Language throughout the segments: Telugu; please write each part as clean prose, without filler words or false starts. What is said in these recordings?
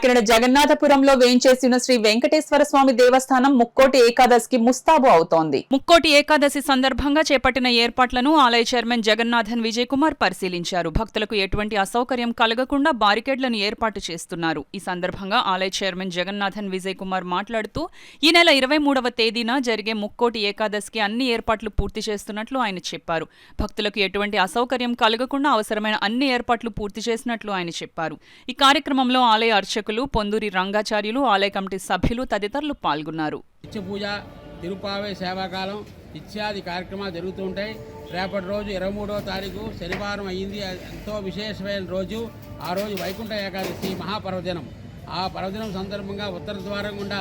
కాకినాడ జగన్నాథపురంలో వేంచేసిన శ్రీ వెంకటేశ్వర స్వామి దేవస్థానం ముక్కోటి ఏకాదశికి ముస్తాబు అవుతోంది. ముక్కోటి ఏకాదశి సందర్భంగా చేపట్టిన ఏర్పాట్లను ఆలయ చైర్మన్ జగన్నాథన్ విజయ్ కుమార్ పరిశీలించారు. భక్తులకు ఎటువంటి అసౌకర్యం కలగకుండా బారికేడ్లను ఏర్పాటు చేస్తున్నారు. ఈ సందర్భంగా ఆలయ చైర్మన్ జగన్నాథన్ విజయ్ కుమార్ మాట్లాడుతూ ఈ నెల 23వ తేదీన జరిగే ముక్కోటి ఏకాదశికి అన్ని ఏర్పాట్లు పూర్తి చేస్తున్నట్లు ఆయన చెప్పారు. భక్తులకు ఎటువంటి అసౌకర్యం కలగకుండా అవసరమైన అన్ని ఏర్పాట్లు పూర్తి చేసినట్లు ఆయన చెప్పారు. ఈ కార్యక్రమంలో ఆలయ అర్చకులు పొందూరి రంగాచార్యులు, ఆలయ కమిటీ సభ్యులు తదితరులు పాల్గొన్నారు. నిత్య పూజ, తిరుపావై సేవాకాలం ఇత్యాది కార్యక్రమాలు జరుగుతూ ఉంటాయి. రేపటి రోజు 23వ తారీఖు శనివారం అయ్యింది. ఎంతో విశేషమైన రోజు. ఆ రోజు వైకుంఠ ఏకాదశి మహాపర్వదినం. ఆ పర్వదినం సందర్భంగా ఉత్తర ద్వారం గుండా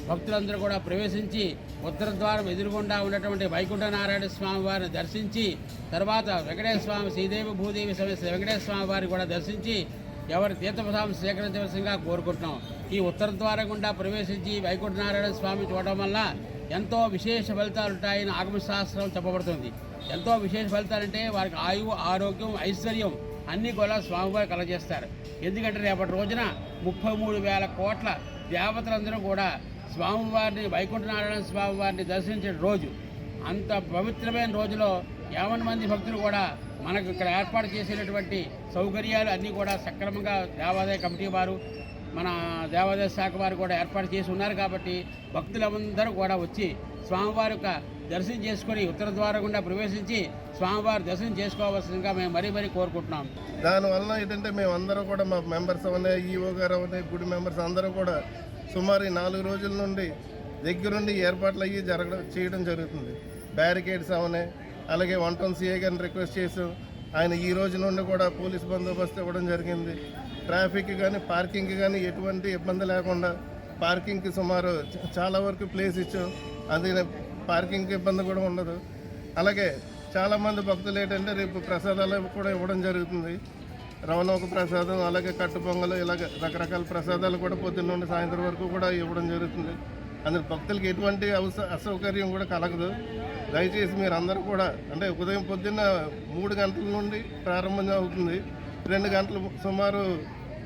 భక్తులందరూ కూడా ప్రవేశించి ఉత్తర ద్వారం ఎదురుగుండా ఉన్నటువంటి వైకుంఠ నారాయణ స్వామి వారిని దర్శించి తర్వాత వెంకటేశ్వర స్వామి, శ్రీదేవి భూదేవి సమేత వెంకటేశ్వర స్వామి వారిని కూడా దర్శించి ఎవరి తీర్థప్రసాదం స్వీకరించవలసిందిగా కోరుకుంటున్నాం. ఈ ఉత్తర ద్వారం గుండా ప్రవేశించి వైకుంఠ నారాయణ స్వామి చూడడం వల్ల ఎంతో విశేష ఫలితాలు ఉంటాయని ఆగమశాస్త్రం చెప్పబడుతుంది. ఎంతో విశేష ఫలితాలంటే వారికి ఆయువు, ఆరోగ్యం, ఐశ్వర్యం అన్నీ కూడా స్వామివారు కలగజేస్తారు. ఎందుకంటే రేపటి రోజున 33,000 కోట్ల దేవతలందరూ కూడా స్వామివారిని, వైకుంఠ నారాయణ స్వామివారిని దర్శించిన రోజు. అంత పవిత్రమైన రోజులో 50 మంది భక్తులు కూడా మనకు ఇక్కడ ఏర్పాటు చేసినటువంటి సౌకర్యాలు అన్నీ కూడా సక్రమంగా దేవాదాయ కమిటీ వారు, మన దేవాదాయ శాఖ వారు కూడా ఏర్పాటు చేసి ఉన్నారు. కాబట్టి భక్తులందరూ కూడా వచ్చి స్వామివారి యొక్క దర్శనం చేసుకొని ఉత్తర ద్వారం గుండా ప్రవేశించి స్వామివారి దర్శనం చేసుకోవాల్సిందిగా మేము మరీ కోరుకుంటున్నాం. దానివల్ల ఏంటంటే మేమందరం కూడా మా మెంబర్స్ అవనే, ఈఓ గారు అవనే, గుడి మెంబర్స్ అందరూ కూడా సుమారు 4 రోజుల నుండి దగ్గరుండి ఏర్పాట్లు అయ్యి చేయడం జరుగుతుంది. బ్యారికేడ్స్ అవనే, అలాగే 110 సిఐ గారిని రిక్వెస్ట్ చేసాం. ఆయన ఈ రోజు నుండి కూడా పోలీస్ బందోబస్తు ఇవ్వడం జరిగింది. ట్రాఫిక్ కానీ పార్కింగ్కి కానీ ఎటువంటి ఇబ్బంది లేకుండా పార్కింగ్కి సుమారు చాలా వరకు ప్లేస్ ఇచ్చాం. అది పార్కింగ్కి ఇబ్బంది కూడా ఉండదు. అలాగే చాలామంది భక్తులు ఏంటంటే రేపు ప్రసాదాలు కూడా ఇవ్వడం జరుగుతుంది. రవణోక ప్రసాదం, అలాగే కట్టు పొంగలు, ఇలాగ రకరకాల ప్రసాదాలు కూడా పొద్దున్న నుండి సాయంత్రం వరకు కూడా ఇవ్వడం జరుగుతుంది. అందులో భక్తులకి ఎటువంటి అసౌకర్యం కూడా కలగదు. దయచేసి మీరు అందరూ కూడా అంటే ఉదయం పొద్దున్న 3 గంటల నుండి ప్రారంభం అవుతుంది. 2 గంటలు సుమారు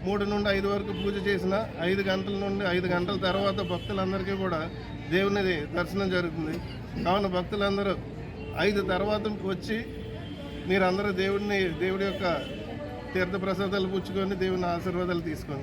3 నుండి 5 వరకు పూజ చేసిన 5 గంటల నుండి 5 గంటల తర్వాత భక్తులందరికీ కూడా దేవుని దర్శనం జరుగుతుంది. కావున భక్తులందరూ 5 తర్వాత వచ్చి మీరందరూ దేవుడి యొక్క తీర్థప్రసాదాలు పుచ్చుకొని దేవుని ఆశీర్వాదాలు తీసుకోండి.